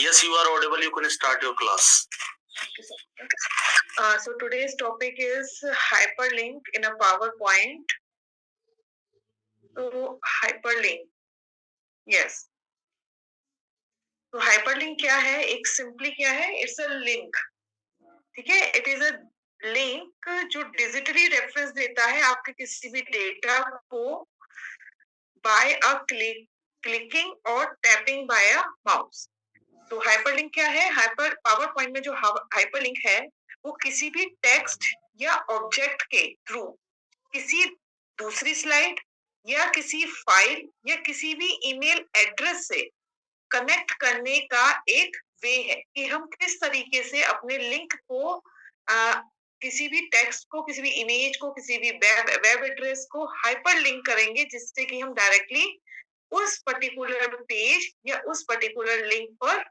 Yes, you are audible. You can start your class. So today's topic is hyperlink in a PowerPoint. So hyperlink, yes. तो hyperlink क्या है? एक simply क्या है? It's a link. ठीक है? It is a link जो digitally reference देता है आपके किसी भी डेटा को by a clicking और tapping by a mouse. तो हाइपरलिंक क्या है? पावर पॉइंट में जो हाइपरलिंक है वो किसी भी टेक्स्ट या ऑब्जेक्ट के थ्रू किसी दूसरी स्लाइड या किसी फाइल या किसी भी ईमेल एड्रेस से कनेक्ट करने का एक वे है कि हम किस तरीके से अपने लिंक को किसी भी टेक्स्ट को, किसी भी इमेज को, किसी भी वेब एड्रेस को हाइपर लिंक करेंगे जिससे कि हम डायरेक्टली उस पर्टिकुलर पेज या उस पर्टिकुलर लिंक पर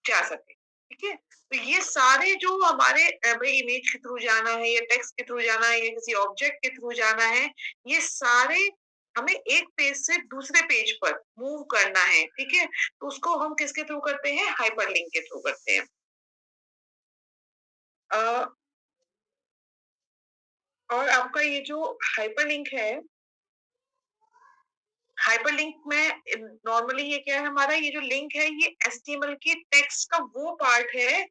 जा सके। ठीक है? तो ये सारे जो हमारे भाई इमेज के थ्रू जाना है या टेक्स्ट के थ्रू जाना है या किसी ऑब्जेक्ट के थ्रू जाना है, ये सारे हमें एक पेज से दूसरे पेज पर मूव करना है। ठीक है? तो उसको हम किसके थ्रू करते हैं? हाइपरलिंक के थ्रू करते हैं। और आपका ये जो हाइपरलिंक है, हाइपरलिंक में नॉर्मली ये क्या है हमारा ये जो लिंक है ये एचटीएमएल की टेक्स्ट का वो पार्ट है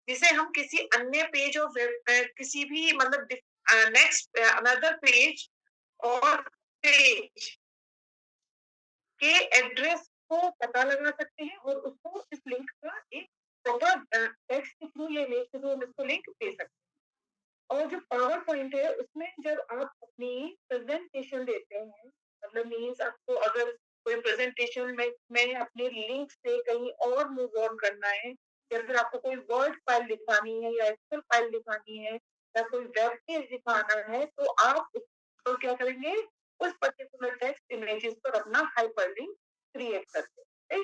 जिसे हम किसी अन्य पेज और किसी भी मतलब नेक्स्ट अनदर पेज और पेज के एड्रेस को पता लगा सकते हैं और उसको इस लिंक का एक प्रॉपर टेक्स्ट के थ्रू या इमेज के थ्रू हम इसको लिंक दे सकते हैं। और जो पावर पॉइंट है उसमें जब आप अपनी प्रेजेंटेशन देते हैं मतलब मीन्स आपको अगर कोई प्रेजेंटेशन में अपने लिंक से कहीं और मूव ऑन करना है या फिर आपको कोई वर्ड फाइल दिखानी है या एक्सेल फाइल दिखानी है या कोई वेब पेज दिखाना है तो आप उसको क्या करेंगे उस पर्टिकुलर टेक्स्ट इमेजेस पर अपना हाइपरलिंक क्रिएट करते हैं।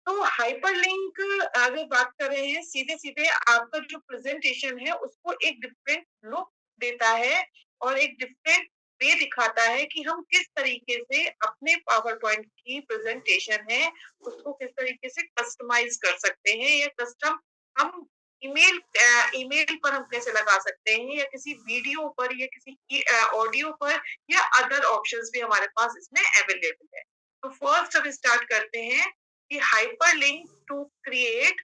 तो हाइपरलिंक अगर बात कर रहे हैं सीधे सीधे आपका जो प्रेजेंटेशन है उसको एक डिफरेंट लुक देता है और एक डिफरेंट वे दिखाता है कि हम किस तरीके से अपने पावर पॉइंट की प्रेजेंटेशन है उसको किस तरीके से कस्टमाइज कर सकते हैं या कस्टम हम ईमेल पर हम कैसे लगा सकते हैं या किसी वीडियो पर या किसी ऑडियो पर या अदर ऑप्शंस भी हमारे पास इसमें अवेलेबल है। तो फर्स्ट हम स्टार्ट करते हैं कि hyperlink to create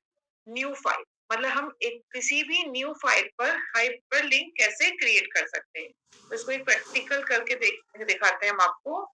new file मतलब हम एक किसी भी न्यू फाइल पर हाइपरलिंक कैसे क्रिएट कर सकते हैं। तो इसको एक प्रैक्टिकल करके दिखाते हैं हम आपको।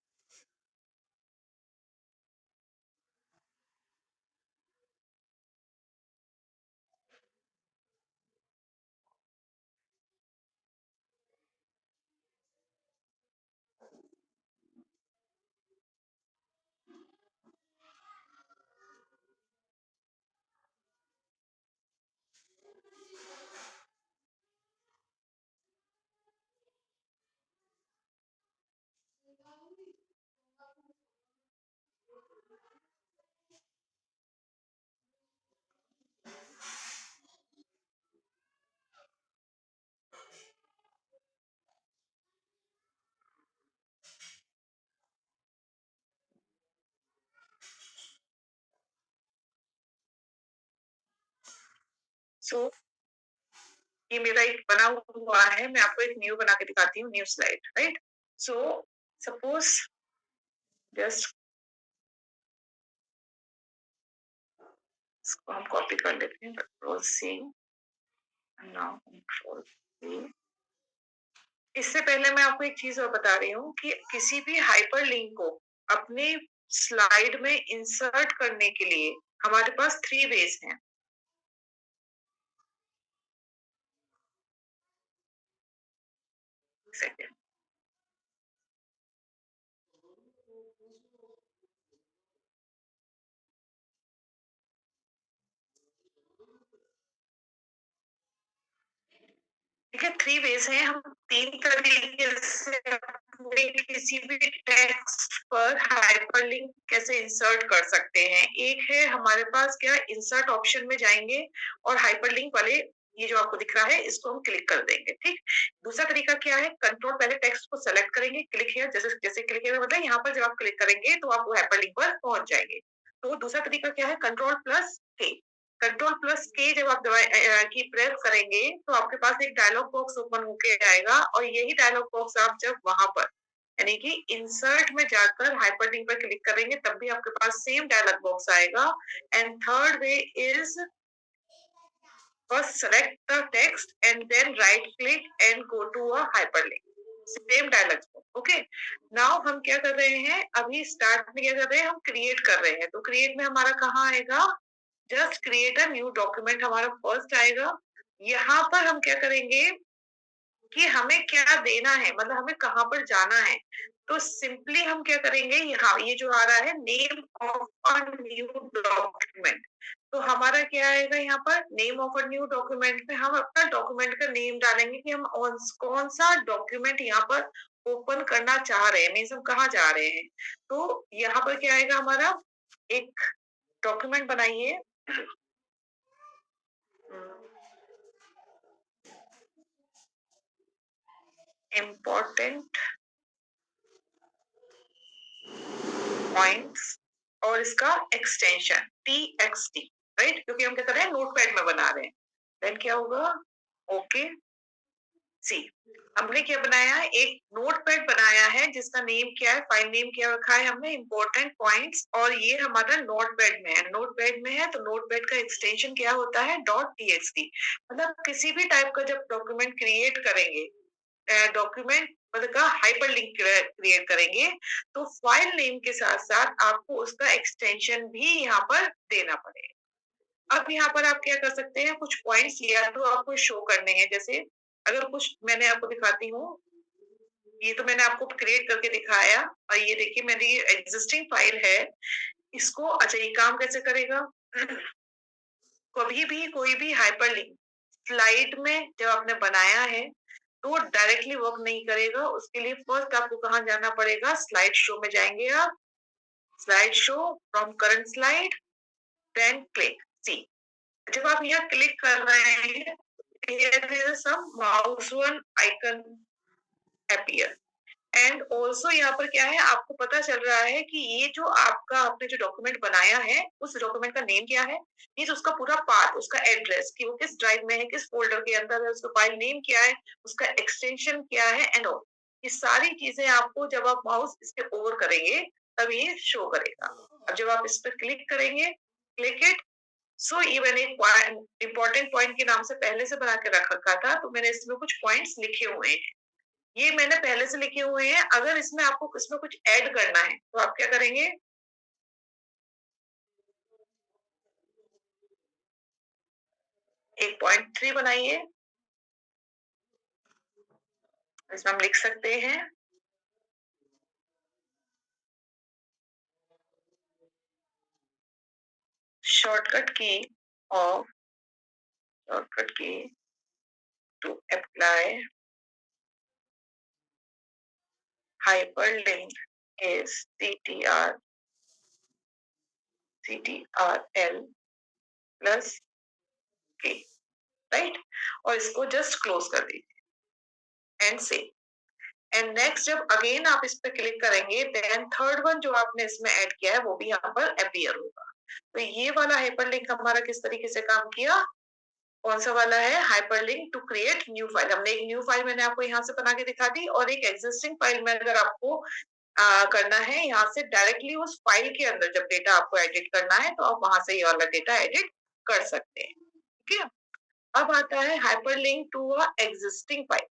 सो ये मेरा एक बना हुआ है मैं आपको एक न्यू बना के दिखाती हूँ new slide right. So suppose just इसको हम कॉपी कर लेते हैं control C now control C. इससे पहले मैं आपको एक चीज और बता रही हूँ कि किसी भी हाइपरलिंक को अपने स्लाइड में इंसर्ट करने के लिए हमारे पास 3 वेज हैं। सेकंड ठीक है 3 वेज हैं हम 3 तरीके से अपने किसी भी टेक्स्ट पर हाइपरलिंक कैसे इंसर्ट कर सकते हैं। एक है हमारे पास क्या इंसर्ट ऑप्शन में जाएंगे और हाइपरलिंक वाले ये जो आपको दिख रहा है इसको हम क्लिक कर देंगे। ठीक। दूसरा तरीका क्या है कंट्रोल पहले टेक्स्ट को सेलेक्ट करेंगे क्लिक हियर जैसे जैसे क्लिक हियर मतलब यहाँ पर जब आप क्लिक करेंगे तो आप हाइपरलिंक पर पहुंच जाएंगे। तो दूसरा तरीका क्या है कंट्रोल प्लस ठीक, Ctrl+K जब आप की प्रेस करेंगे तो आपके पास एक डायलॉग बॉक्स ओपन होके आएगा और यही डायलॉग बॉक्स आप जब वहां पर यानी कि इंसर्ट में जाकर हाइपरलिंक पर क्लिक करेंगे तब भी आपके पास सेम डायलॉग बॉक्स आएगा। And third way is first select the text and then right click and go to a hyperlink, same dialog box। Okay, now हम क्या कर रहे हैं, अभी स्टार्ट में क्या कर रहे हैं, हम क्रिएट कर रहे हैं। तो क्रिएट में हमारा कहाँ आएगा, just create a new document हमारा फर्स्ट आएगा। यहाँ पर हम क्या करेंगे कि हमें क्या देना है, मतलब हमें कहाँ पर जाना है। तो सिंपली हम क्या करेंगे, यहाँ ये जो आ रहा है name of a new document, तो हमारा क्या आएगा, यहाँ पर name of a new document में हम अपना डॉक्यूमेंट का नेम डालेंगे कि हम कौन सा डॉक्यूमेंट यहाँ पर ओपन करना चाह रहे हैं, मीन्स हम कहाँ जा रहे हैं। तो यहाँ पर क्या आएगा, हमारा एक डॉक्यूमेंट बनाइए। इम्पोर्टेंट पॉइंट्स और इसका एक्सटेंशन TXT, राइट, क्योंकि हम क्या कर रहे हैं, नोटपैड में बना रहे हैं। देन क्या होगा, ओके सी, हमने क्या बनाया है, एक नोटपैड बनाया है जिसका नेम क्या है, फाइल नेम क्या रखा है हमने, इंपॉर्टेंट पॉइंट्स, और ये हमारा नोटपैड में है। नोटपैड में है तो नोटपैड का एक्सटेंशन क्या होता है, .txt। मतलब किसी भी टाइप का जब डॉक्यूमेंट क्रिएट करेंगे, डॉक्यूमेंट मतलब का हाइपरलिंक क्रिएट करेंगे, तो फाइल नेम के साथ साथ आपको उसका एक्सटेंशन भी यहाँ पर देना पड़ेगा। अब यहाँ पर आप क्या कर सकते हैं, कुछ पॉइंट्स या तो आपको शो करने हैं, जैसे अगर कुछ मैंने आपको दिखाती हूँ, ये तो मैंने आपको क्रिएट करके दिखाया, और ये देखिए मेरी एग्जिस्टिंग फाइल है। इसको अच्छा, ये काम कैसे करेगा कभी भी कोई भी हाइपरलिंक स्लाइड में जब आपने बनाया है तो डायरेक्टली वर्क नहीं करेगा। उसके लिए फर्स्ट आपको कहाँ जाना पड़ेगा, स्लाइड शो में जाएंगे आप, slide show from current slide, then click see. जब आप यहाँ क्लिक कर रहे हैं, here is some mouse one icon appear, and also यहाँ पर क्या है, आपको पता चल रहा है कि ये जो आपका आपने जो डॉक्यूमेंट बनाया है उस डॉक्यूमेंट का नेम क्या है, ये उसका पूरा पाथ, उसका एड्रेस कि वो किस ड्राइव में है, किस फोल्डर के अंदर है, उसका फाइल नेम क्या है, उसका एक्सटेंशन क्या है, एंड ऑल ये सारी चीजें आपको जब आप माउस इसके ओवर करेंगे तब ये शो करेगा। अब जब आप इस पर क्लिक करेंगे, क्लिक इट, सो ये मैंने एक इंपॉर्टेंट पॉइंट के नाम से पहले से बना के रख रखा था, तो मैंने इसमें कुछ पॉइंट्स लिखे हुए हैं, ये मैंने पहले से लिखे हुए हैं। अगर इसमें आपको इसमें कुछ ऐड करना है तो आप क्या करेंगे, एक .3 बनाइए, इसमें हम लिख सकते हैं shortcut key of shortcut key to apply hyperlink is CTRL plus K, right, और इसको जस्ट क्लोज कर दीजिए एंड सेव। एंड नेक्स्ट जब अगेन आप इस पे क्लिक करेंगे, देन थर्ड वन जो आपने इसमें ऐड किया है वो भी यहाँ पर अपीयर होगा। तो ये वाला हाइपरलिंक हमारा किस तरीके से काम किया, कौन सा वाला है, hyperlink to create new file. हमने एक न्यू फाइल मैंने आपको यहाँ से बना के दिखा दी, और एक एग्जिस्टिंग फाइल में अगर आपको करना है यहाँ से डायरेक्टली उस फाइल के अंदर जब डेटा आपको एडिट करना है तो आप वहां से ये वाला डेटा एडिट कर सकते हैं। ठीक है, अब आता है hyperlink to a existing file.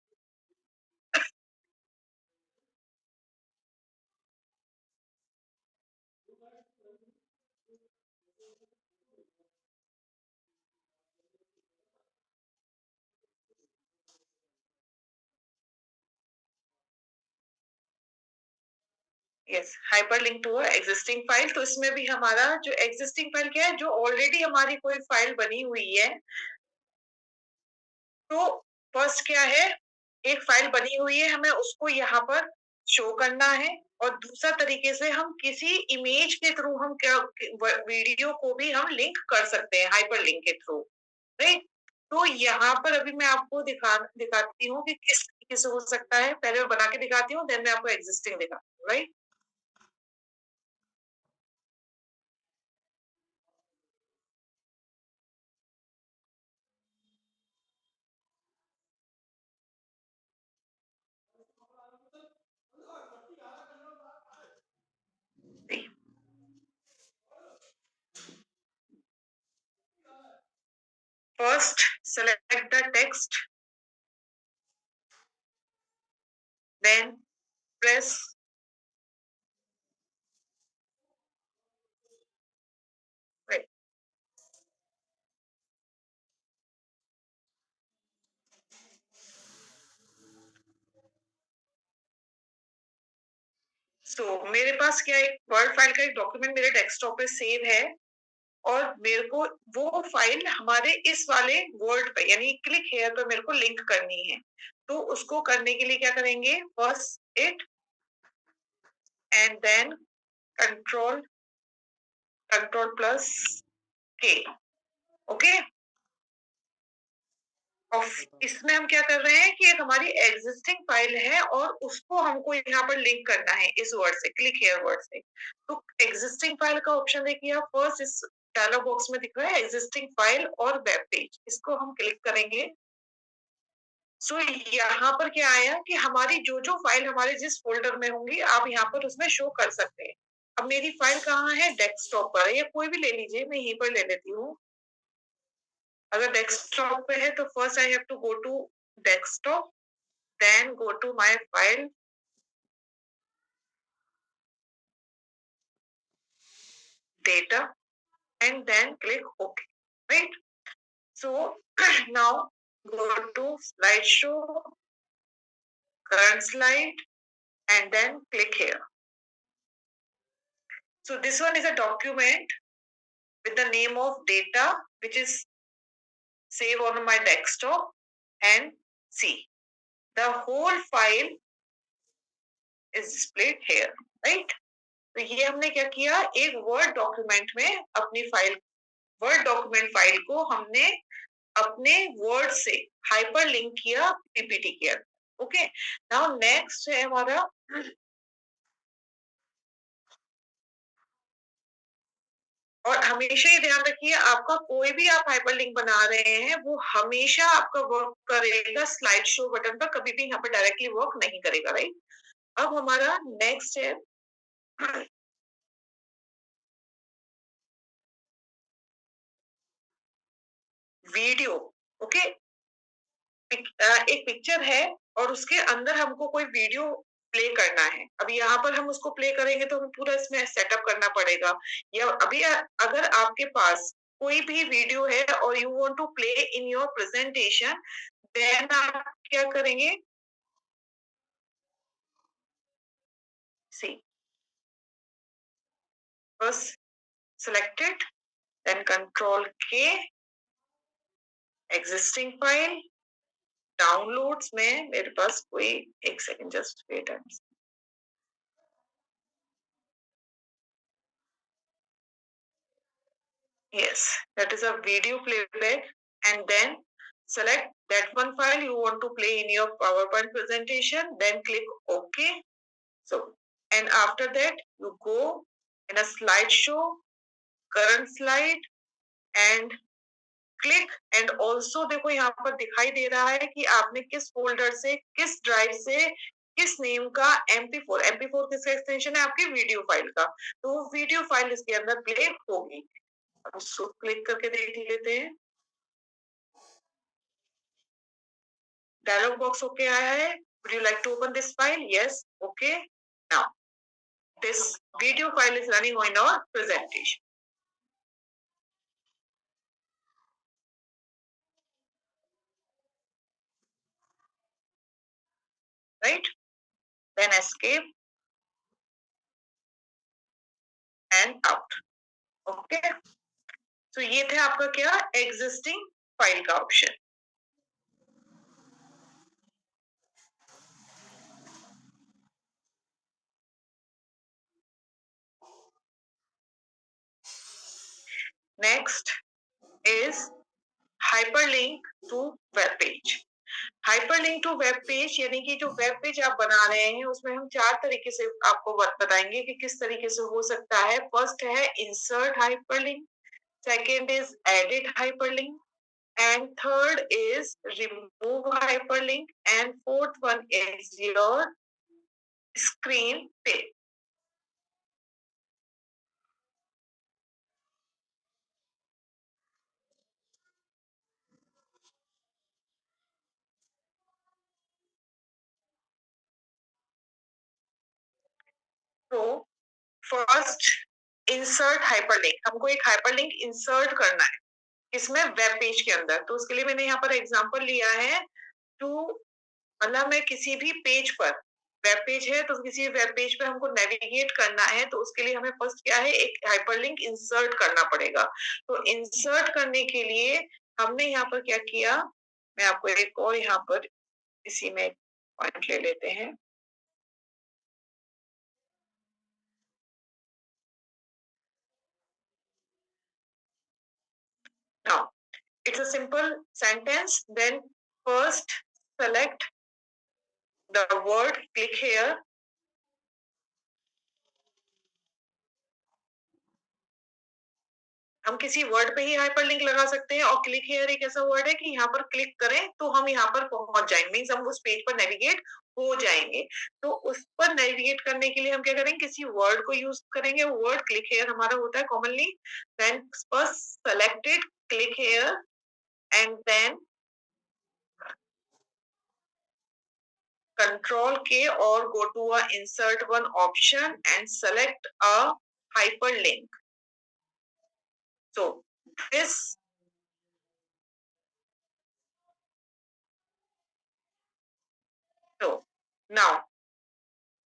Yes, hyperlink to existing file, तो इसमें भी हमारा जो एग्जिस्टिंग फाइल क्या है, जो ऑलरेडी हमारी कोई फाइल बनी हुई है, तो फर्स्ट क्या है, एक फाइल बनी हुई है, हमें उसको यहाँ पर शो करना है, और दूसरा तरीके से हम किसी इमेज के थ्रू हम क्या वीडियो को भी हम लिंक कर सकते हैं हाइपरलिंक के थ्रू, राइट। तो यहाँ पर अभी मैं आपको दिखाती हूँ कि किस तरीके से हो सकता है, पहले मैं बना के दिखाती हूँ, देन मैं आपको एग्जिस्टिंग दिखाती हूँ, right. First, select the text, then press wait. मेरे पास क्या एक वर्ड फाइल का एक डॉक्यूमेंट मेरे डेस्कटॉप पे सेव है और मेरे को वो फाइल हमारे इस वाले वर्ड पे यानी क्लिक हेयर पे मेरे को लिंक करनी है। तो उसको करने के लिए क्या करेंगे, first it and then control control plus K. Okay, और इसमें हम क्या कर रहे हैं कि एक हमारी एग्जिस्टिंग फाइल है और उसको हमको यहाँ पर लिंक करना है इस वर्ड से, क्लिक हेयर वर्ड से। तो एग्जिस्टिंग फाइल का ऑप्शन देखिए आप, फर्स्ट इस डायलॉग बॉक्स में दिख रहा है एग्जिस्टिंग फाइल और वेब पेज, इसको हम क्लिक करेंगे। यहाँ पर क्या आया कि हमारी जो जो फाइल हमारे जिस फोल्डर में होंगी आप यहाँ पर उसमें शो कर सकते हैं। अब मेरी फाइल कहाँ है, डेस्कटॉप पर, या कोई भी ले लीजिए, मैं यहीं पर ले लेती हूँ। अगर डेस्कटॉप पे है तो first I have to go to desktop, then go to my file, data, and then click OK, right? So now go to slideshow, current slide, and then click here. So this one is a document with the name of data, which is saved on my desktop, and see the whole file is displayed here, right? तो ये हमने क्या किया, एक word document में अपनी file, word document file को हमने अपने वर्ड से हाइपर लिंक किया पीपीटी के अंदर। ओके, नाउ नेक्स्ट है हमारा, और हमेशा ये ध्यान रखिए आपका कोई भी आप हाइपर लिंक बना रहे हैं वो हमेशा आपका वर्क करेगा स्लाइड शो बटन पर, कभी भी यहाँ पर डायरेक्टली वर्क नहीं करेगा, राइट? अब हमारा नेक्स्ट है वीडियो। ओके, एक पिक्चर है और उसके अंदर हमको कोई वीडियो प्ले करना है। अब यहाँ पर हम उसको प्ले करेंगे तो हमें पूरा इसमें सेटअप करना पड़ेगा। या अभी अगर आपके पास कोई भी वीडियो है और you want to play in your presentation, then आप क्या करेंगे, see first selected, then control K, existing file, downloads में मेरे पास कोई, एक second just wait and, yes, that is a video playback, and then select that one file you want to play in your PowerPoint presentation, then click OK. So, and after that you go in a slideshow, current slide, and click and also देखो यहाँ पर दिखाई दे रहा है कि आपने किस folder से, किस ड्राइव से, किस नेम का MP4 किसका एक्सटेंशन है आपकी वीडियो फाइल का, तो वो वीडियो फाइल इसके अंदर प्ले होगी। अब उसको क्लिक करके देख लेते हैं, डायलॉग बॉक्स ओके आया है, would you like to open this file? Yes, okay. Now this video file is running on our presentation, right? Then escape and out. Okay, so ये थे आपका क्या, एग्जिस्टिंग फाइल का option. Next is hyperlink to web page. Hyperlink to web page यानी कि जो web page आप बना रहे हैं उसमें हम चार तरीके से आपको बताएंगे कि किस तरीके से हो सकता है। फर्स्ट है insert hyperlink, second is edit hyperlink, and third is remove hyperlink, and fourth one is your screen pay. तो फर्स्ट इंसर्ट हाइपरलिंक, हमको एक हाइपरलिंक इंसर्ट करना है इसमें वेब पेज के अंदर। तो उसके लिए मैंने यहाँ पर एग्जांपल लिया है टू, मतलब मैं किसी भी पेज पर, वेब पेज है तो किसी वेब पेज पे हमको नेविगेट करना है तो उसके लिए हमें फर्स्ट क्या है, एक हाइपरलिंक इंसर्ट करना पड़ेगा। तो इंसर्ट करने के लिए हमने यहाँ पर क्या किया, मैं आपको एक और यहाँ पर इसी में पॉइंट ले लेते हैं। Now, it's a simple sentence. Then first select the word, click here. हम किसी वर्ड पे ही हाइपरलिंक लगा सकते हैं और क्लिक हियर एक ऐसा वर्ड है कि यहाँ पर क्लिक करें तो हम यहाँ पर पहुंच जाएंगे, मीन्स हम उस पेज पर नेविगेट हो जाएंगे। तो उस पर नेविगेट करने के लिए हम क्या करेंगे, किसी वर्ड को यूज करेंगे। वर्ड क्लिक हियर हमारा होता है commonly. Then first selected, click here and then Control K or go to a insert one option and select a hyperlink. So this, so now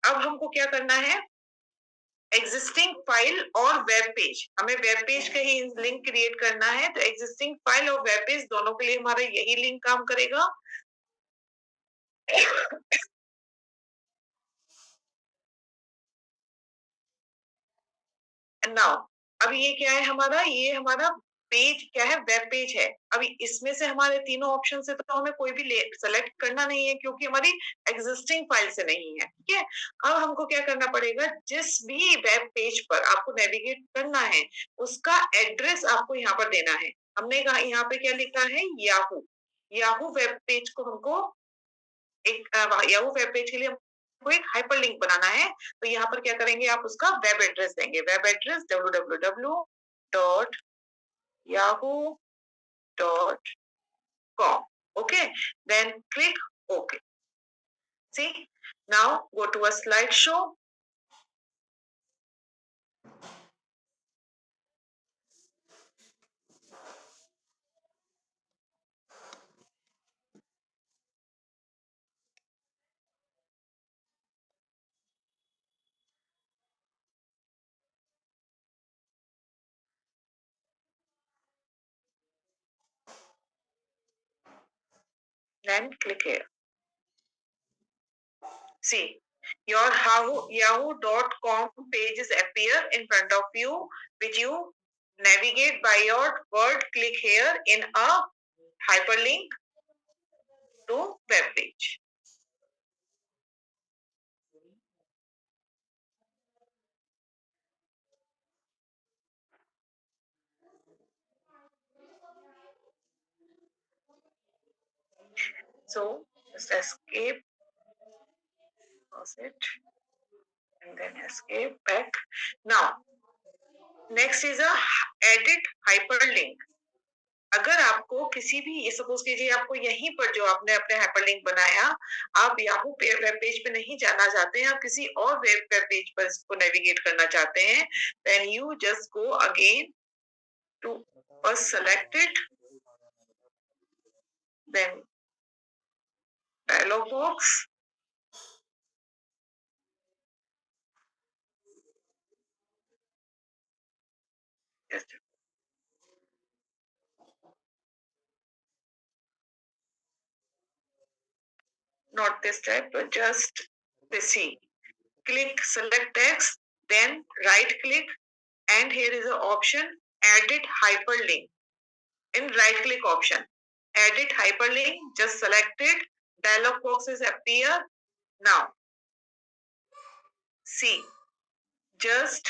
अब हमको क्या करना है, एग्जिस्टिंग फाइल और वेब पेज, हमें वेब पेज का ही link create करना है। तो एग्जिस्टिंग फाइल और वेब पेज दोनों के लिए हमारा यही लिंक काम करेगा। नाउ अब ये क्या है हमारा, ये हमारा पेज क्या है, वेब पेज है। अभी इसमें से हमारे तीनों ऑप्शन से तो हमें कोई भी सेलेक्ट करना नहीं है क्योंकि हमारी एग्जिस्टिंग फाइल से नहीं है, ठीक है। अब हमको क्या करना पड़ेगा, जिस भी वेब पेज पर आपको नेविगेट करना है उसका एड्रेस आपको यहाँ पर देना है। हमने कहा यहाँ पे क्या लिखा है, याहू। याहू वेब पेज को हमको एक याहू वेब पेज के लिए हमको एक हाइपरलिंक बनाना है। तो यहाँ पर क्या करेंगे, आप उसका वेब एड्रेस देंगे। Web address www.yahoo.com, okay, then click OK. See, now go to a slideshow. Then click here. See, your yahoo.com pages appear in front of you, which you navigate by your word click here in a hyperlink to web page. So just escape, pause it, and then escape back. Now, next is a edit hyperlink. अगर आपको किसी भी, suppose कीजिए आपको यहीं पर जो आपने अपने हाइपरलिंक बनाया, आप याहू वेब पेज पे नहीं जाना चाहते हैं, आप किसी और वेब पेज पर इसको नेविगेट करना चाहते हैं, then you just go again to first select it, then dialog box, just not this type, but just this. See, click select text, then right click, and here is an option edit hyperlink. In right click option, edit hyperlink, just select it, dialog boxes appear. Now see, just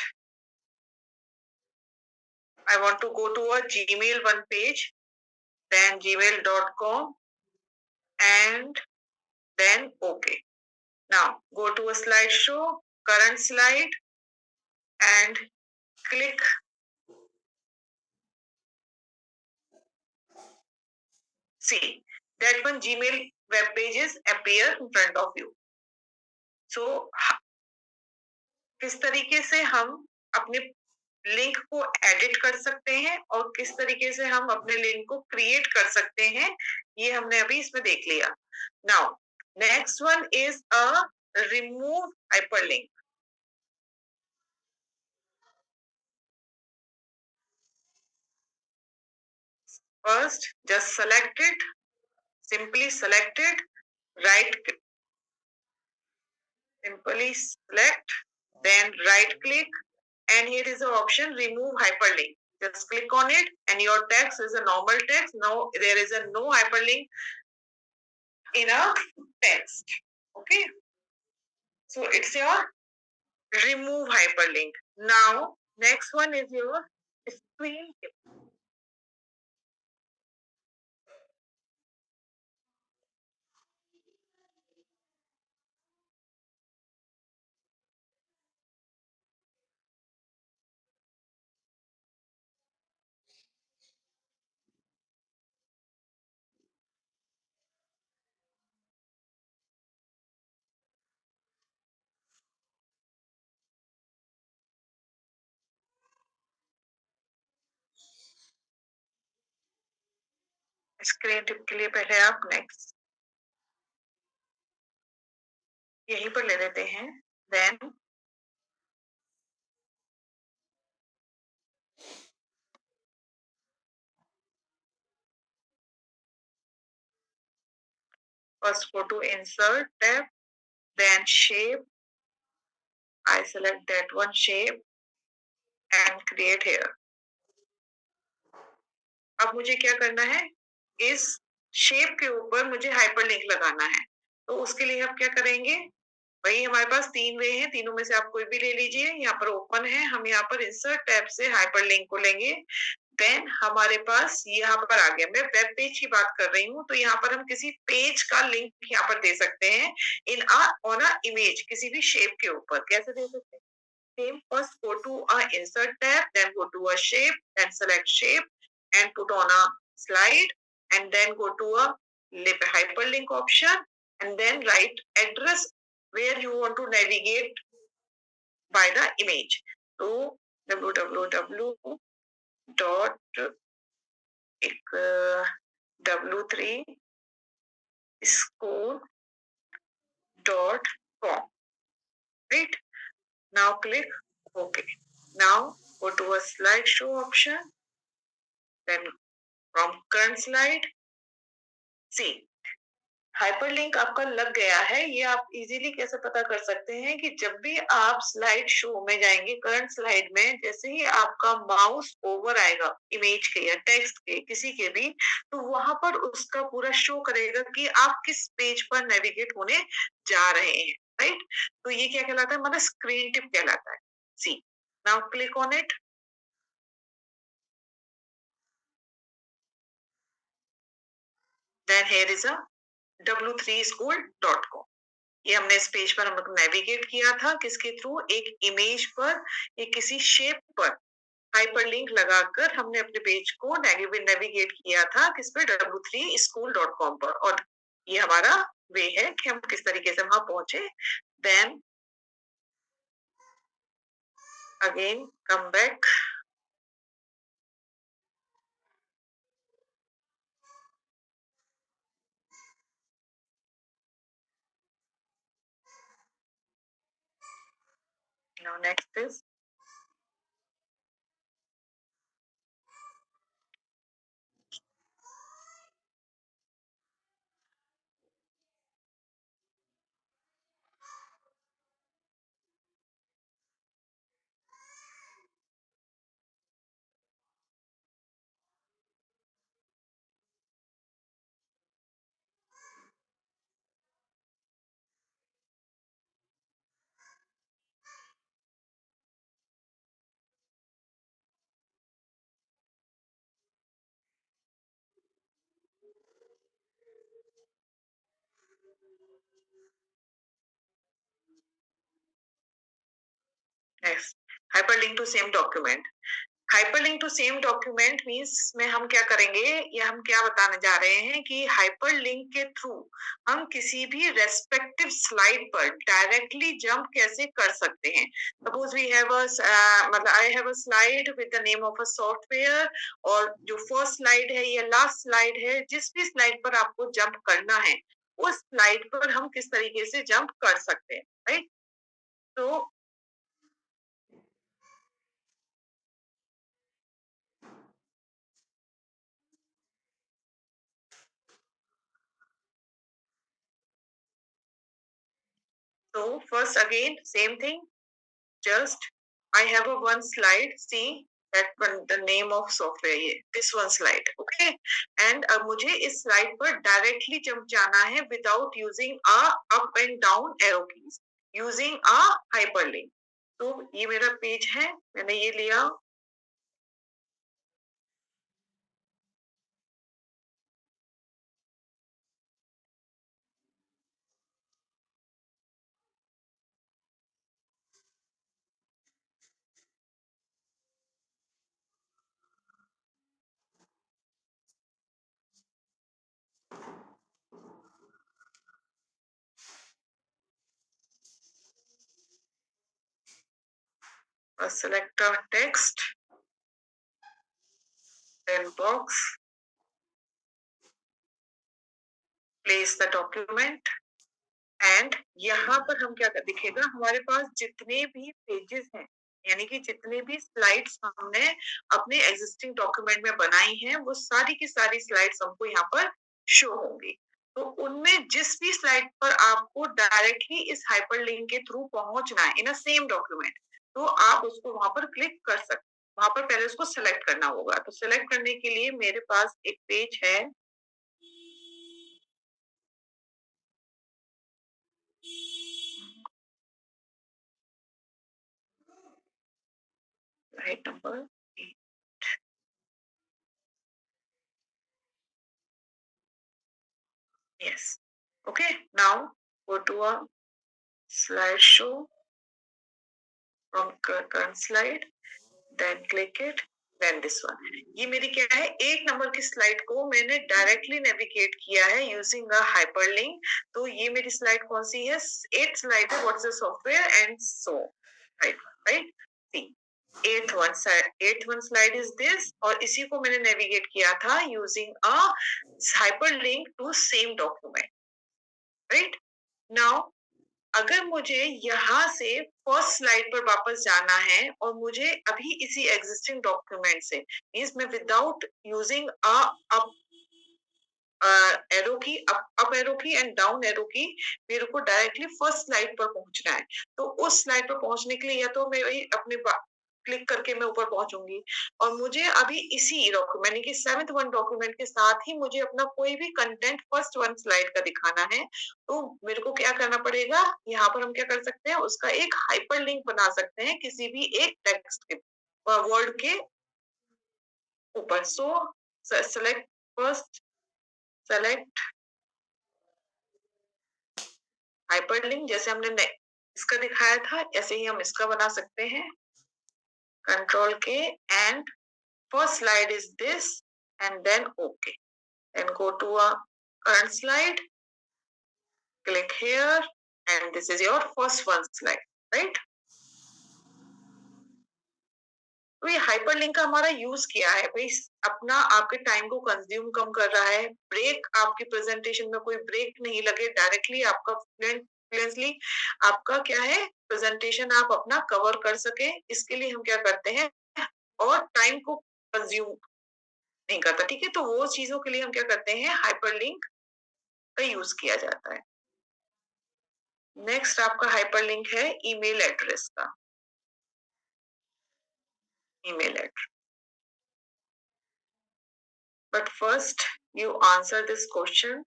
I want to go to a Gmail one page, then gmail.com, and then OK. Now go to a slideshow, current slide, and click. See, that one Gmail web pages appear in front of you. So किस तरीके से हम अपने link को edit कर सकते हैं और किस तरीके से हम अपने लिंक को क्रिएट कर सकते हैं, ये हमने अभी इसमें देख लिया। Now next one is a remove hyperlink. First just select it, simply select it, right, simply select, then right click, and here is the option remove hyperlink. Just click on it and your text is a normal text. Now there is a no hyperlink in a text. Okay, so it's your remove hyperlink. Now next one is your screen tip. Screen tip के लिए पहले आप next यहीं पर ले लेते हैं, then first go to insert tab, then shape. I select that one shape and create here. अब मुझे क्या करना है, इस शेप के ऊपर मुझे हाइपरलिंक लगाना है। तो उसके लिए आप क्या करेंगे, वही हमारे पास 3 वे हैं, तीनों में से आप कोई भी ले लीजिए। यहाँ पर ओपन है, हम यहाँ पर इंसर्ट टैब से हाइपरलिंक को लेंगे। देन हमारे पास यहाँ पर आ गया, मैं वेब पेज की बात कर रही हूँ, तो यहाँ पर हम किसी पेज का लिंक यहाँ पर दे सकते हैं इन ऑन अ इमेज, किसी भी शेप के ऊपर। कैसे दे सकते हैं? Same, first go to a insert tab, then go to a shape, then select shape and put on a slide, and then go to a hyperlink option, and then write address where you want to navigate by the image. So www dot w3 school dot com, right? Now click OK. Now go to a slideshow option, then from current slide, see hyperlink आपका लग गया है। ये आप easily कैसे पता कर सकते हैं कि जब भी आप स्लाइड शो में जाएंगे, करंट स्लाइड में जैसे ही आपका माउस ओवर आएगा इमेज के या टेक्स्ट के किसी के भी, तो वहां पर उसका पूरा शो करेगा कि आप किस पेज पर नेविगेट होने जा रहे हैं, राइट? तो ये क्या कहलाता है, हमारा स्क्रीन टिप कहलाता है। See now click on it, then here is a w3school.com। ये हमने इस पेज पर हम नेविगेट किया था किसके थ्रू, एक इमेज पर या किसी शेप पर हाइपरलिंक लगाकर हमने अपने पेज को नेविगेट किया था किस पे, w3school.com पर। और ये हमारा वे है कि हम किस तरीके से वहां पहुंचे। Then again come back, now next is next hyperlink to same document। Hyperlink to same document means में हम क्या करेंगे या हम क्या बताने जा रहे हैं कि हाइपरलिंक के थ्रू हम किसी भी रेस्पेक्टिव स्लाइड पर डायरेक्टली जंप कैसे कर सकते हैं। सपोज वी हैव अ मतलब I have a slide with the name of a software, और जो फर्स्ट स्लाइड है या लास्ट स्लाइड है, जिस भी स्लाइड पर आपको जंप करना है उस स्लाइड पर हम किस तरीके से जंप कर सकते हैं, राइट? तो first again same thing, just I have a one slide, see that one the name of software ये this one slide, okay, and अब मुझे इस slide पर directly jump जाना है without using a up and down arrow keys, using a hyperlink। तो ये मेरा पेज है, मैंने ये लिया, select a text, then box, place the document, and यहाँ पर हम क्या दिखेगा, हमारे पास जितने भी पेजेस हैं, यानी कि जितने भी स्लाइड्स हमने अपने एग्जिस्टिंग डॉक्यूमेंट में बनाई हैं, वो सारी की सारी स्लाइड्स हमको यहाँ पर शो होंगी। तो उनमें जिस भी स्लाइड पर आपको डायरेक्टली इस हाइपरलिंक के थ्रू पहुंचना है इन अ सेम डॉक्यूमेंट, तो आप उसको वहां पर क्लिक कर सकते, वहां पर पहले उसको सेलेक्ट करना होगा। तो सेलेक्ट करने के लिए मेरे पास एक पेज है, right number, yes, okay, now go to a slideshow from current slide, then click it, then this one। ये मेरी क्या है, एक नंबर की स्लाइड को मैंने डायरेक्टली नेविगेट किया है यूजिंग अ हाइपरलिंक। तो ये मेरी स्लाइड कौन सी है, 8th स्लाइड है, what's the software and so, right, right, see 8th one slide is this, और इसी को मैंने नेविगेट किया था using a hyperlink to same document, right. Now अगर मुझे यहाँ से फर्स्ट स्लाइड पर वापस जाना है और मुझे अभी इसी एग्जिस्टिंग डॉक्यूमेंट से, मींस मैं without using a up arrow की, अप एरो की एंड डाउन एरो की, मेरे को डायरेक्टली फर्स्ट स्लाइड पर पहुंचना है। तो उस स्लाइड पर पहुंचने के लिए या तो मैं वही अपने क्लिक करके मैं ऊपर पहुंचूंगी, और मुझे अभी इसी डॉक्यूमेंट यानी कि 7th वन डॉक्यूमेंट के साथ ही मुझे अपना कोई भी कंटेंट फर्स्ट वन स्लाइड का दिखाना है, तो मेरे को क्या करना पड़ेगा, यहाँ पर हम क्या कर सकते हैं, उसका एक हाइपरलिंक बना सकते हैं किसी भी एक टेक्स्ट के वर्ड के ऊपर। सो सेलेक्ट फर्स्ट, सेलेक्ट हाइपरलिंक, जैसे हमने इसका दिखाया था ऐसे ही हम इसका बना सकते हैं, कंट्रोल के, and first slide is this, and then okay, then go to a current slide, click here, and this is your first one slide, right? तो ये हाइपरलिंक का हमारा यूज किया है भाई, अपना आपके टाइम को कंज्यूम कम कर रहा है, ब्रेक आपकी प्रेजेंटेशन में कोई ब्रेक नहीं लगे, डायरेक्टली आपका फ्लुएंटली आपका क्या है, प्रेजेंटेशन आप अपना कवर कर सके, इसके लिए हम क्या करते हैं, और टाइम को कंज्यूम नहीं करता, ठीक है। तो वो चीजों के लिए हम क्या करते हैं, हाइपरलिंक का यूज किया जाता है। नेक्स्ट आपका हाइपरलिंक है ईमेल एड्रेस का, email address. But first you answer this question,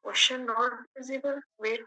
Question not visible. Wait.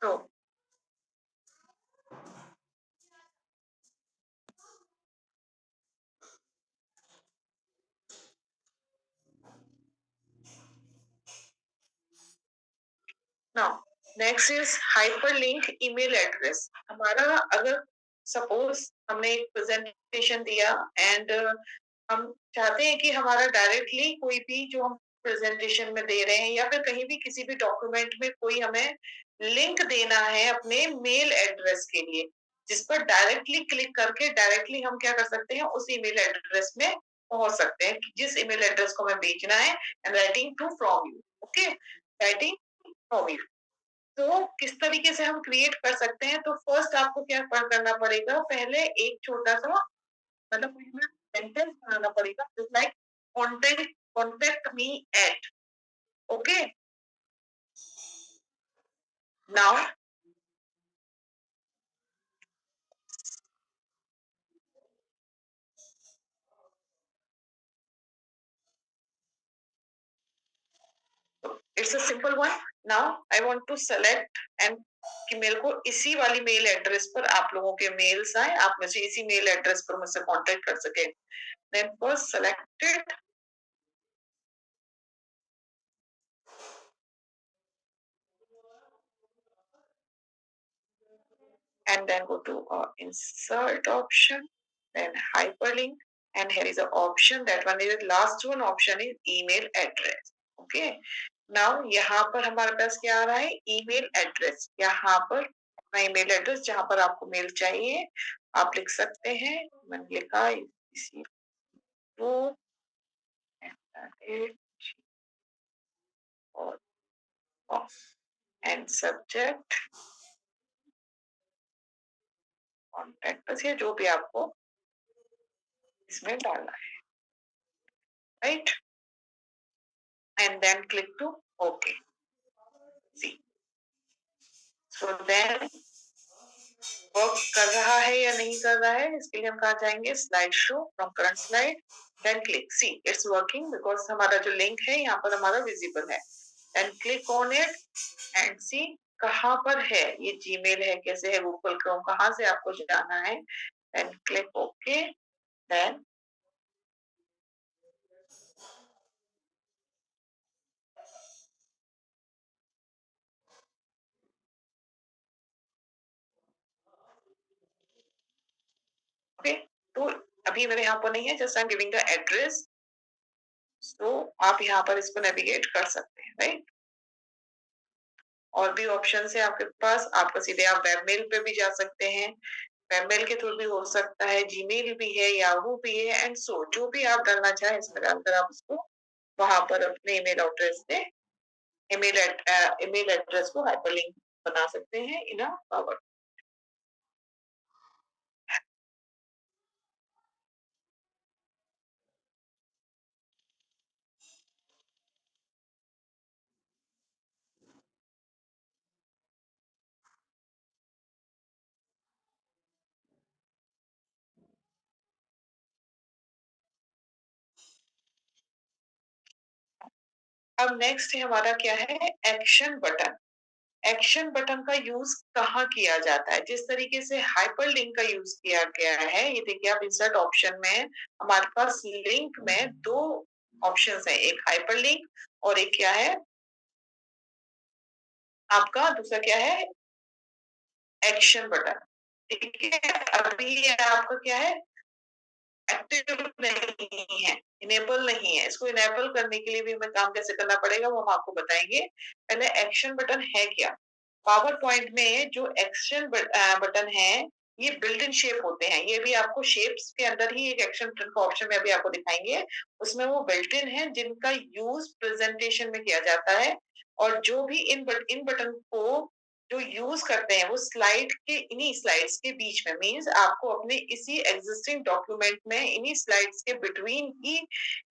So now next is hyperlink email address. हमारा अगर सपोज हमने एक प्रेजेंटेशन दिया एंड हम चाहते हैं कि हमारा डायरेक्टली कोई भी जो हम प्रेजेंटेशन में दे रहे हैं या फिर कहीं भी किसी भी डॉक्यूमेंट में कोई हमें लिंक देना है अपने मेल एड्रेस के लिए, जिस पर डायरेक्टली क्लिक करके डायरेक्टली हम क्या कर सकते हैं उस ईमेल एड्रेस में पहुंच सकते हैं कि जिस ईमेल एड्रेस को हमें भेजना है and writing to from you. Okay, writing from you. तो किस तरीके से हम क्रिएट कर सकते हैं, तो फर्स्ट आपको क्या करना पड़ेगा, पहले एक छोटा सा मतलब कोई हमें सेंटेंस बनाना पड़ेगा just like contact contact me at. Okay, now it's a simple one. Now I want to select and कि मेरे को इसी वाली मेल एड्रेस पर आप लोगों के मेल्स आए, आप मुझे इसी मेल एड्रेस पर मुझसे कांटेक्ट कर सके। Then first selected and then go to insert option, then hyperlink, and here is an option, that one is the last one option is email address. Okay, now यहाँ पर हमारे पास क्या आ रहा है, ईमेल एड्रेस। यहाँ पर अपना ईमेल एड्रेस जहाँ पर आपको मेल चाहिए आप लिख सकते हैं। मैंने लिखा इसी वो एंड सब्जेक्ट कॉन्टेक्ट, बस ये जो भी आपको इसमें डालना है, right, and then click to okay. See, so then work कर रहा है या नहीं कर रहा है, इसके लिए हम कहा जाएंगे slide show from current slide, then click, see it's working because हमारा जो लिंक है यहाँ पर हमारा विजिबल है। And click on it and see कहाँ पर है, ये जीमेल है, कैसे है, गूगल क्रोम, कहाँ से आपको जाना है, and click okay. Then okay, तो अभी मेरे यहाँ पर नहीं है, just I am giving the address, तो आप यहाँ पर इसको नेविगेट कर सकते हैं, राइट। और भी ऑप्शन है आपके पास, आपको सीधे आप वेबमेल पे भी जा सकते हैं, वेबमेल के थ्रू भी हो सकता है, जीमेल भी है, याहू भी है, एंड सो जो भी आप डालना चाहें इसमें डालकर आप उसको वहां पर अपने ईमेल एड्रेस से ईमेल एड्रेस को हाइपरलिंक बना सकते हैं इन अ पावर। अब नेक्स्ट हमारा क्या है, एक्शन बटन। एक्शन बटन का यूज कहाँ किया जाता है, जिस तरीके से हाइपरलिंक का यूज किया गया है, ये देखिए आप इंसर्ट ऑप्शन में हमारे पास लिंक में दो ऑप्शंस है, एक हाइपरलिंक और एक क्या है आपका दूसरा क्या है, एक्शन बटन, ठीक है। अभी ये आपका क्या है, एक्टिव नहीं है, इनेबल नहीं है। इसको इनेबल करने के लिए भी हमें काम कैसे करना पड़ेगा वो हम आपको बताएंगे। पहले एक्शन बटन है क्या। पावर पॉइंट में जो एक्शन बटन है ये बिल्ट इन शेप होते हैं। ये भी आपको शेप्स के अंदर ही एक एक्शन बटन का ऑप्शन में अभी आपको दिखाएंगे। उसमें वो बिल्ट इन है जिनका यूज प्रेजेंटेशन में किया जाता है। और जो भी इन बटन को जो यूज करते हैं वो स्लाइड के इन्हीं स्लाइड्स के बीच में, मींस आपको अपने इसी एग्जिस्टिंग डॉक्यूमेंट में इन्हीं स्लाइड्स के बिटवीन ही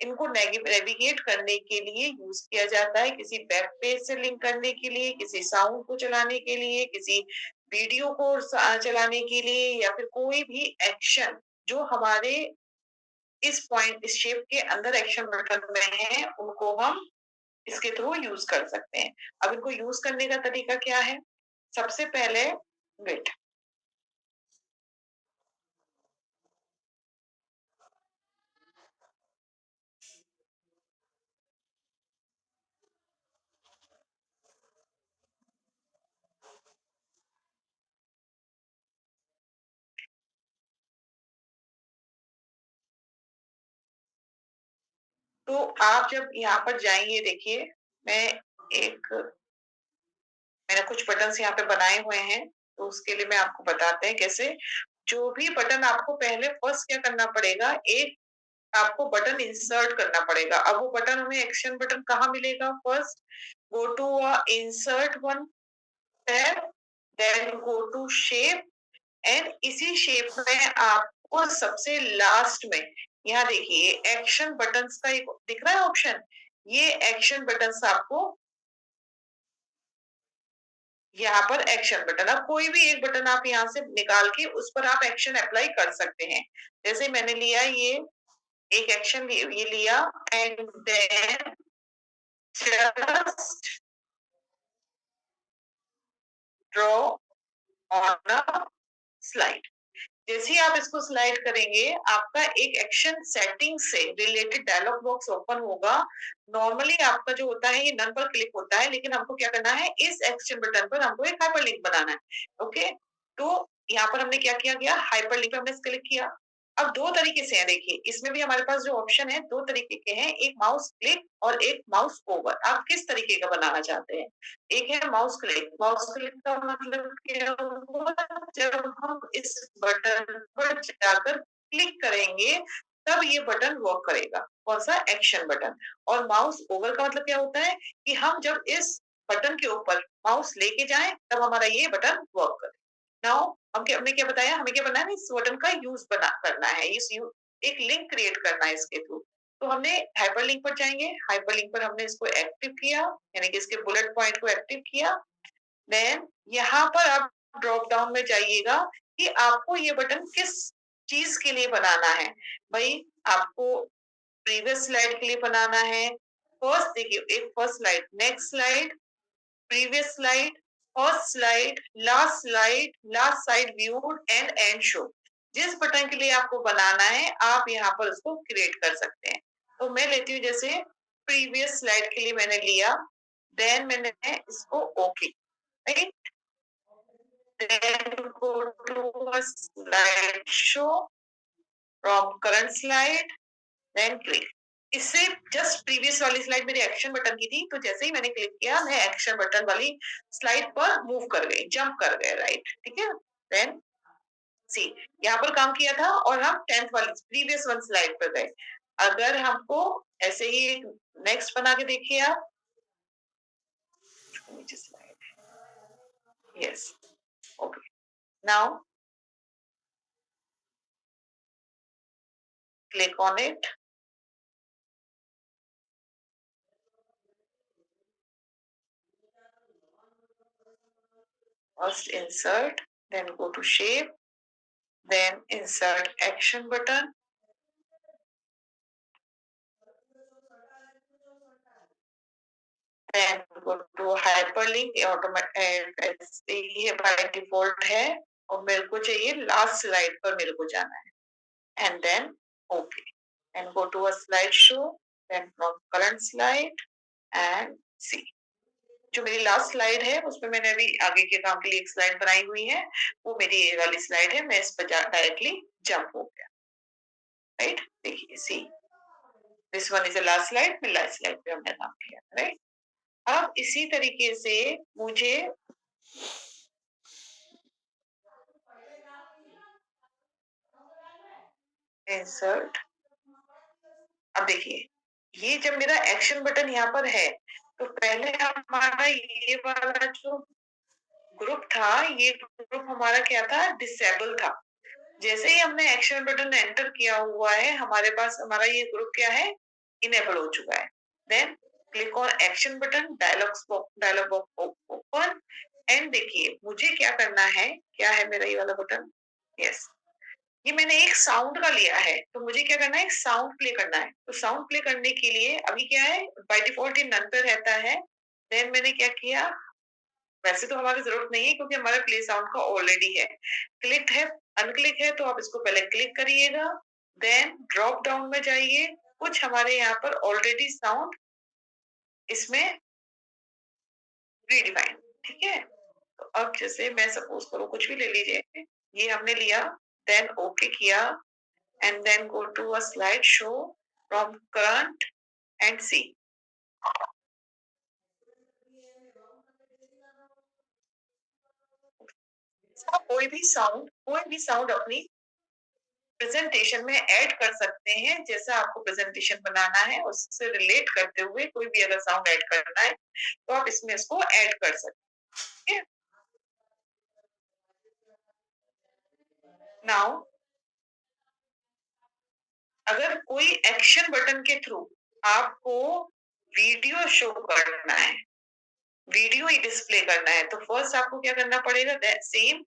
इनको नेविगेट करने के लिए यूज किया जाता है। किसी वेब पेज से लिंक करने के लिए, किसी साउंड को चलाने के लिए, किसी वीडियो को चलाने के लिए, या फिर कोई भी एक्शन जो हमारे इस पॉइंट इस शेप के अंदर एक्शन बटन में है उनको हम इसके थ्रू यूज कर सकते हैं। अब इनको यूज करने का तरीका क्या है। सबसे पहले वेट, तो आप जब यहाँ पर जाएंगे, देखिए मैं एक मैंने कुछ बटन्स यहाँ पे बनाए हुए हैं, तो उसके लिए मैं आपको बताते हैं कैसे। जो भी बटन आपको पहले फर्स्ट क्या करना पड़ेगा, एक आपको बटन इंसर्ट करना पड़ेगा। अब वो बटन हमें एक्शन बटन कहाँ मिलेगा, first go to insert one tab, then go to shape, and इसी शेप में आपको सबसे लास्ट में यहाँ देखिए एक्शन बटन्स का एक दिख रहा है ऑप्शन। ये एक्शन बटन्स आपको यहाँ पर एक्शन बटन, अब कोई भी एक बटन आप यहाँ से निकाल के उस पर आप एक्शन अप्लाई कर सकते हैं। जैसे मैंने लिया ये एक एक्शन ये लिया, and then just draw on a slide. जैसे ही आप इसको स्लाइड करेंगे आपका एक एक्शन सेटिंग से रिलेटेड डायलॉग बॉक्स ओपन होगा। नॉर्मली आपका जो होता है ये नन पर क्लिक होता है, लेकिन हमको क्या करना है, इस एक्शन बटन पर हमको एक हाइपरलिंक बनाना है। ओके, तो यहाँ पर हमने क्या किया गया, हाइपरलिंक पे हमने क्लिक किया। अब दो तरीके से है, देखिए इसमें भी हमारे पास जो ऑप्शन है दो तरीके के हैं, एक माउस क्लिक और एक माउस ओवर। आप किस तरीके का बनाना चाहते हैं। एक है माउस क्लिक, माउस क्लिक का मतलब क्या हुआ, जब हम इस बटन पर जाकर क्लिक करेंगे तब ये बटन वर्क करेगा, कौन सा, एक्शन बटन। और माउस ओवर का मतलब क्या होता है कि हम जब इस बटन के ऊपर माउस लेके जाएं तब हमारा ये बटन वर्क करे। नाउ हमने क्या बताया, हमें क्या बनाना है, इस बटन का यूज बना करना है, एक लिंक क्रिएट करना है इसके थ्रू। तो हमने हाइपरलिंक पर जाएंगे, हाइपरलिंक पर हमने इसको एक्टिव किया, यानी कि इसके बुलेट पॉइंट को एक्टिव किया। देन यहाँ पर आप ड्रॉप डाउन में जाइएगा कि आपको ये बटन किस चीज के लिए बनाना है। भाई आपको प्रीवियस स्लाइड के लिए बनाना है, फर्स्ट देखिए एक first slide, next slide, previous slide, first slide, last slide viewed and and show. जिस बटन के लिए आपको बनाना है आप यहाँ पर उसको क्रिएट कर सकते हैं। तो मैं लेती हूँ जैसे प्रीवियस स्लाइड के लिए मैंने लिया, देन मैंने इसको okay, right, then go to a slideshow from current slide, then click। इससे जस्ट प्रीवियस वाली स्लाइड मेरी एक्शन बटन की थी, तो जैसे ही मैंने क्लिक किया मैं एक्शन बटन वाली स्लाइड पर मूव कर गई, जंप कर गए, राइट, ठीक है। देन सी, यहाँ पर काम किया था और हम 10th वाली प्रीवियस वन स्लाइड पर गए। अगर हमको ऐसे ही नेक्स्ट बना के देखिए आप, नीचे slide, yes, okay, now click on it, first insert, then go to shape, then insert action button, then go to hyperlink, ये by default है और मेरे को चाहिए लास्ट स्लाइड पर मेरे को जाना है, and then okay, and go to a slideshow, then from current slide and see, जो मेरी लास्ट स्लाइड है उसमें मैंने अभी आगे के काम के लिए एक स्लाइड बनाई हुई है, वो मेरी ये वाली स्लाइड है, मैं इस पर डायरेक्टली जंप हो गया। राइट, देखिए see this one is the last slide, फिर लास्ट स्लाइड पे हमने काम किया। राइट, अब इसी तरीके से मुझे इंसर्ट, अब देखिए ये जब मेरा एक्शन बटन यहाँ पर है तो पहले हमारा ये वाला जो ग्रुप था, ये ग्रुप हमारा क्या था, डिसेबल था। जैसे ही हमने एक्शन बटन एंटर किया हुआ है, हमारे पास हमारा ये ग्रुप क्या है, इनेबल हो चुका है। Then click on action button, dialogue box open, and देखिए मुझे क्या करना है, क्या है मेरा ये वाला बटन, यस, ये मैंने एक साउंड का लिया है, तो मुझे क्या करना है, एक साउंड प्ले करना है। तो साउंड प्ले करने के लिए अभी क्या है, बाय डिफॉल्ट ये नन पे रहता है। देन मैंने क्या किया, वैसे तो हमारी जरूरत नहीं है क्योंकि हमारा प्ले साउंड का ऑलरेडी है। क्लिक है, अनक्लिक है, तो आप इसको पहले क्लिक करिएगा, देन ड्रॉप डाउन में जाइए, कुछ हमारे यहाँ पर ऑलरेडी साउंड इसमें रीडिफाइन, ठीक है। तो अब जैसे मैं सपोज करूँ, कुछ भी ले लीजिए, ये हमने लिया, देन ओके किया, and then go to a slideshow from current and see. आप कोई भी साउंड अपनी प्रेजेंटेशन में ऐड कर सकते हैं, जैसा आपको प्रेजेंटेशन बनाना है उससे रिलेट करते हुए कोई भी अगर साउंड ऐड करना है तो आप इसमें इसको ऐड कर सकते हैं। नाउ अगर कोई एक्शन बटन के थ्रू आपको वीडियो शो करना है, वीडियो ही डिस्प्ले करना है, तो फर्स्ट आपको क्या करना पड़ेगा, same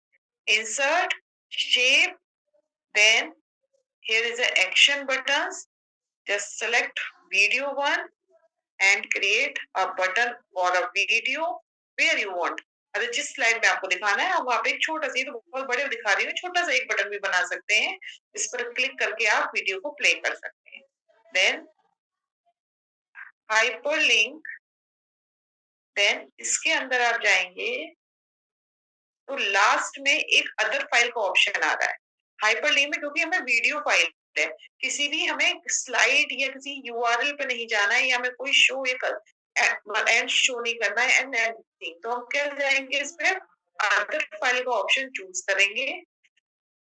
insert shape, then here is the action buttons, just select video one and create a button or a video where you want। अगर जिस स्लाइड में आपको दिखाना है आप वहां पे एक छोटा सा, ये तो बहुत बड़े दिखा रही हूँ, छोटा सा एक बटन भी बना सकते हैं, इस पर क्लिक करके आप वीडियो को प्ले कर सकते हैं। देन हाइपरलिंक, देन इसके अंदर आप जाएंगे तो लास्ट में एक अदर फाइल का ऑप्शन आ रहा है हाइपरलिंक में, क्योंकि हमें वीडियो फाइल है, किसी भी हमें स्लाइड या किसी यूआरएल पे नहीं जाना है, या हमें कोई शो एंड शो नहीं करना है एंड एनीथिंग, तो हम क्या जाएंगे इस पे अदर फाइल का ऑप्शन चूज करेंगे।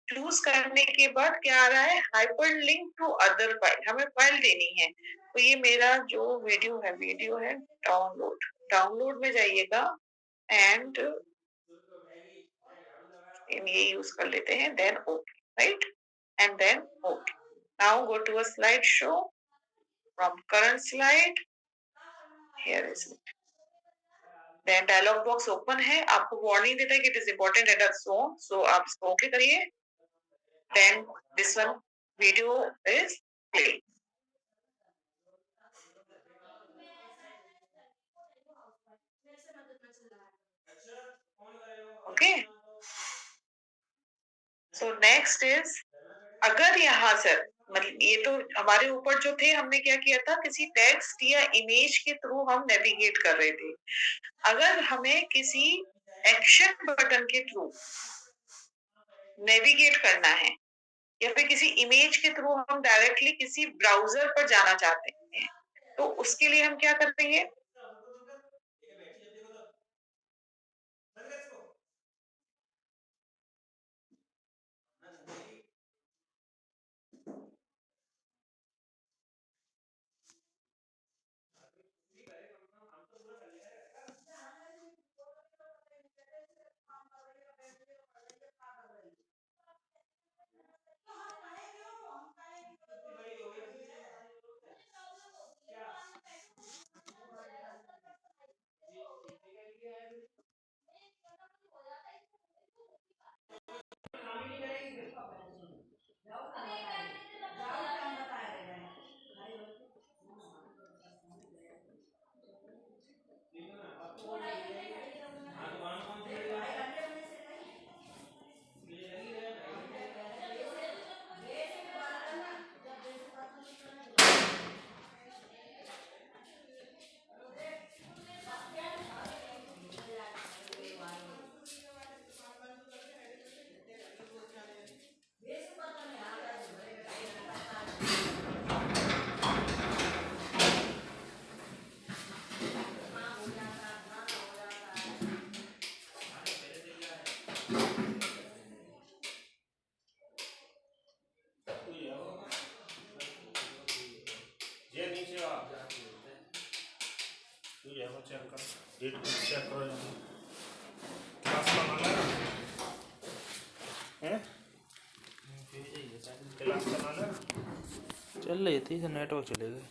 चूज करने के बाद क्या आ रहा है, हाइपरलिंक टू अदर फाइल, हमें फाइल देनी है। तो ये मेरा जो वीडियो है डाउनलोड, डाउनलोड में जाइएगा एंड ये यूज कर लेते हैं, then okay, right, and then okay. Now go to a slide show from current slide, here is it. Then dialogue box open है, आपको वार्निंग देता है कि it is important at so आप इसको ओके करिए, then this one video is play. Okay, so next is, अगर यहाँ से मतलब ये तो हमारे ऊपर जो थे, हमने क्या किया था, किसी टेक्स्ट या इमेज के थ्रू हम नेविगेट कर रहे थे। अगर हमें किसी एक्शन बटन के थ्रू नेविगेट करना है या फिर किसी इमेज के थ्रू हम डायरेक्टली किसी ब्राउजर पर जाना चाहते हैं, तो उसके लिए हम क्या करेंगे, डेट चेक करो जल्दी। क्लास बनाना है क्लास बनाना चल रही थी, नेटवर्क चले गए।